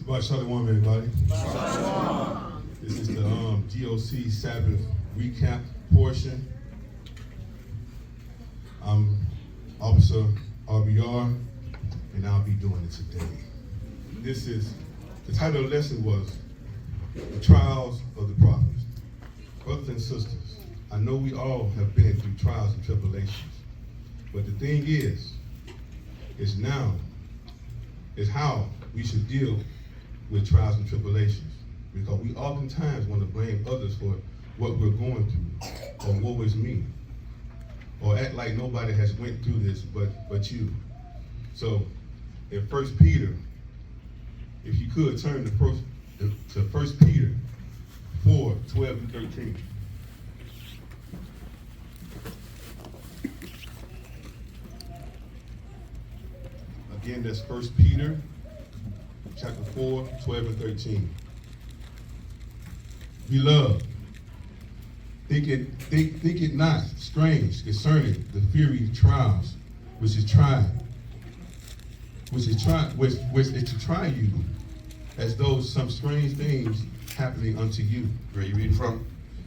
Shabbat Shalom, everybody. This is the GOCC Sabbath recap portion. I'm Officer RBR, and I'll be doing it today. The title of the lesson was The Trials of the Prophets. Brothers and sisters, I know we all have been through trials and tribulations, but the thing is how we should deal with trials and tribulations, because we oftentimes want to blame others for what we're going through, or woe is me, or act like nobody has went through this but you. So in 1 Peter, if you could turn to 1 Peter 4, 12 and 13. Again, that's 1 Peter chapter 4, 12 and 13. Beloved, think it not strange concerning the fiery trials which is to try you, as though some strange things happening unto you. Where are you reading from?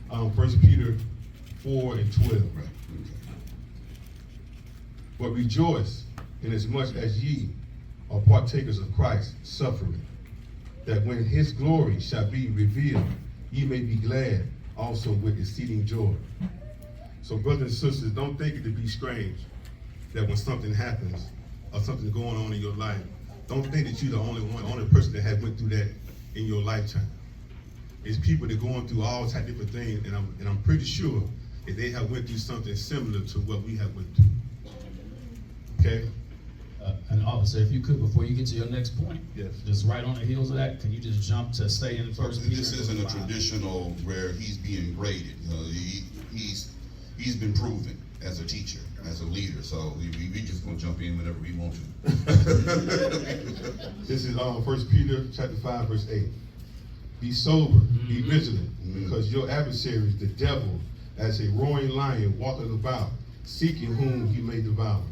1 Peter 4 and 12. Right. Okay. But rejoice inasmuch as ye are partakers of Christ's suffering, that when his glory shall be revealed, ye may be glad also with exceeding joy. So brothers and sisters, don't think it to be strange that when something happens or something going on in your life, don't think that you're the only person that has went through that in your lifetime. It's people that are going through all types of different things, and I'm pretty sure that they have went through something similar to what we have went through. Okay? And officer, if you could, before you get to your next point, Yes. just right on the heels of that, can you just jump to stay in First Peter? This isn't a traditional where he's being graded. He's been proven as a teacher, as a leader. So we just gonna jump in whenever we want to. This is 1 Peter chapter 5, verse 8. Be sober, be vigilant, because your adversary, the devil, as a roaring lion, walketh about, seeking whom he may devour.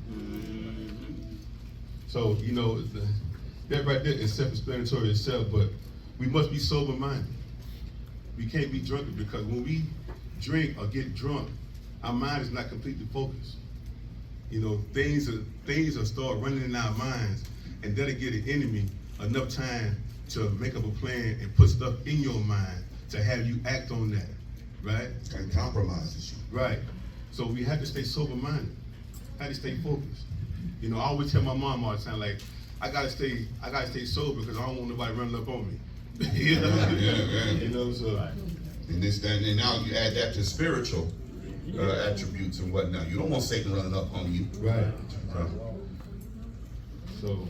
So, that right there is self-explanatory itself, but we must be sober-minded. We can't be drunken, because when we drink or get drunk, our mind is not completely focused. Things will start running in our minds, and that'll give the enemy enough time to make up a plan and put stuff in your mind to have you act on that, right? And compromises you. Right. So we have to stay sober-minded. Have to stay focused. I always tell my mom all the time, like, I gotta stay sober because I don't want nobody running up on me. Yeah. So. And now you add that to spiritual attributes and whatnot. You don't want Satan running up on you. Right. So,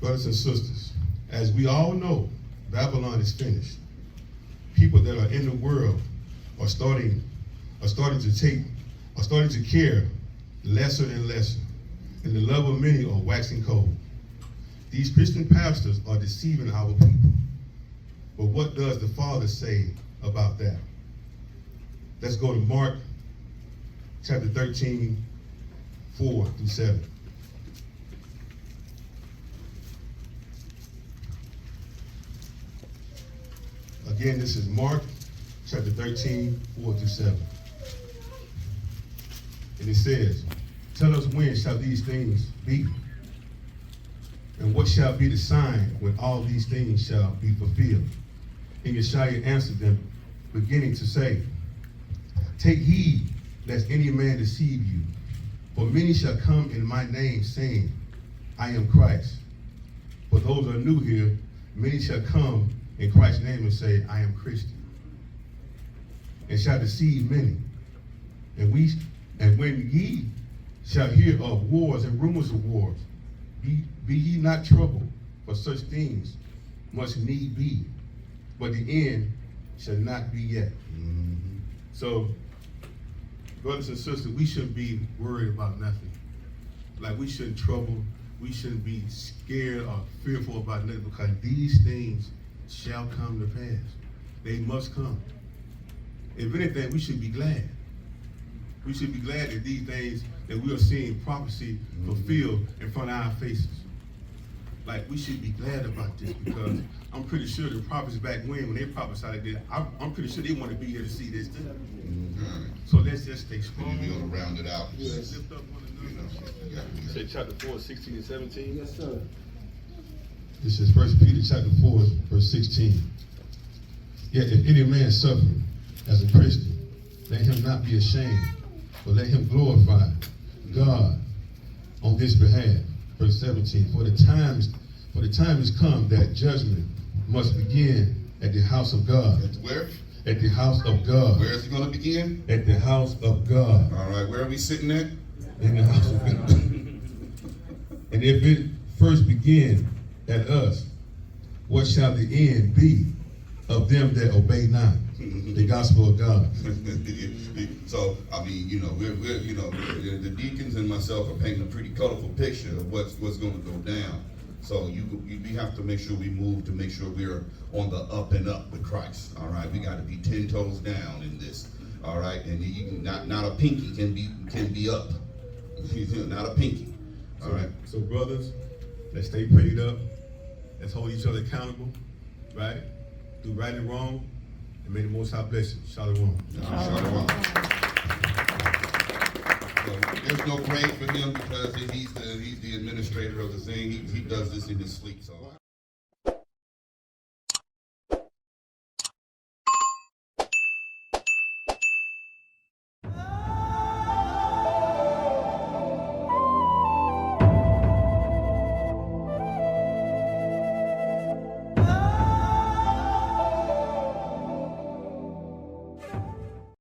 brothers and sisters, as we all know, Babylon is finished. People that are in the world are starting to care lesser and lesser, and the love of many are waxing cold. These Christian pastors are deceiving our people. But what does the Father say about that? Let's go to Mark chapter 13, 4 through 7. Again, this is Mark chapter 13, 4 through 7. And it says, tell us when shall these things be? And what shall be the sign when all these things shall be fulfilled? And Yeshua answered them, beginning to say, take heed lest any man deceive you. For many shall come in my name, saying, I am Christ. For those that are new here, many shall come in Christ's name and say, I am Christian. And shall deceive many. And when ye shall hear of wars and rumors of wars, be ye not troubled, for such things must need be, but the end shall not be yet. Mm-hmm. So, brothers and sisters, we shouldn't be worried about nothing. Like, we shouldn't we shouldn't be scared or fearful about nothing, because these things shall come to pass. They must come. If anything, we should be glad. We should be glad that these things that we are seeing prophecy fulfilled in front of our faces. Like, we should be glad about this, because I'm pretty sure the prophets back when they prophesied this, I'm pretty sure they want to be here to see this too. So let's just stay strong. We're gonna round it out. Let's lift up one another. Say chapter 4, 16 and 17. Yes, sir. This is 1 Peter chapter 4, verse 16. Yet if any man suffer as a Christian, let him not be ashamed, but let him glorify God on this behalf. Verse 17. For the time is come that judgment must begin at the house of God. Where? At the house of God. Where is it gonna begin? At the house of God. All right, where are we sitting at? In the house of God. And if it first begin at us, what shall the end be of them that obey not the gospel of God? So, I mean, you know, we're you know, the deacons and myself are painting a pretty colorful picture of what's going to go down. So we have to make sure we move to make sure we're on the up and up with Christ. All right, we got to be 10 toes down in this. All right, and you can, not a pinky can be up. Not a pinky. All right. So brothers, let's stay prayed up. Let's hold each other accountable, right? Do right and wrong, and may the Most High bless you. Shalom. Shalom. So there's no grade for him because he's the administrator of the thing. He does this in his sleep. So.